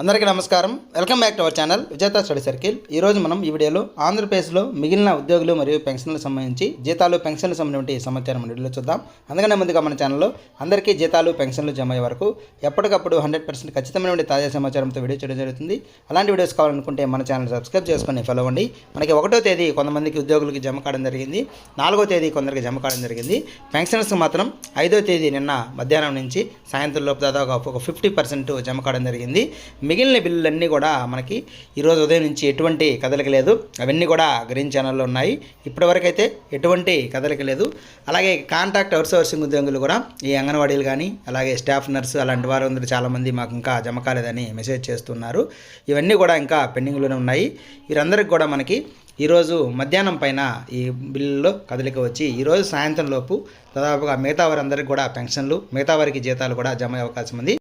అందరికీ నమస్కారం. Welcome back to our channel విజేత స్టడీ సర్కిల్. ఈరోజు మనం ఈ వీడియోలో ఆంధ్రప్రదేశ్లో మిగిలిన ఉద్యోగులు మరియు పెన్షన్లకు సంబంధించి జీతాలు పెన్షన్లకు సంబంధించిన సమాచారం వీడియోలో చూద్దాం. అందుకనే ముందుగా మన ఛానల్లో అందరికీ జీతాలు పెన్షన్లు జమ అయ్యే వరకు ఎప్పటికప్పుడు 100% ఖచ్చితమైన తాజా సమాచారంతో వీడియో చేయడం జరుగుతుంది. అలాంటి వీడియోస్ కావాలనుకుంటే మన ఛానల్ సబ్స్క్రైబ్ చేసుకొని ఫాలో అవ్వండి. మనకి 1వ తేదీ కొంతమందికి ఉద్యోగులకి జమ కావడం జరిగింది, 4వ తేదీ కొందరికి జమ కావడం జరిగింది. పెన్షన్స్ మాత్రం 5వ తేదీ నిన్న మధ్యాహ్నం నుంచి సాయంత్రం లోపు దాదాపు ఒక 50% జమ కావడం జరిగింది. మిగిలిన బిల్లులన్నీ కూడా మనకి ఈరోజు ఉదయం నుంచి ఎటువంటి కదలిక లేదు. అవన్నీ కూడా గ్రీన్ ఛానల్లో ఉన్నాయి. ఇప్పటివరకు అయితే ఎటువంటి కదలిక లేదు. అలాగే కాంట్రాక్ట్ అవుట్సోర్సింగ్ ఉద్యోగులు కూడా ఈ అంగన్వాడీలు కానీ అలాగే స్టాఫ్ నర్సు అలాంటి వారు అందరూ చాలామంది మాకు ఇంకా జమ కాలేదని మెసేజ్ చేస్తున్నారు. ఇవన్నీ కూడా ఇంకా పెండింగ్లోనే ఉన్నాయి. వీరందరికీ కూడా మనకి ఈరోజు మధ్యాహ్నం పైన ఈ బిల్లులో కదలిక వచ్చి ఈరోజు సాయంత్రం లోపు దాదాపుగా మిగతా వారందరికీ కూడా పెన్షన్లు, మిగతా వారికి జీతాలు కూడా జమ అయ్యే అవకాశం ఉంది.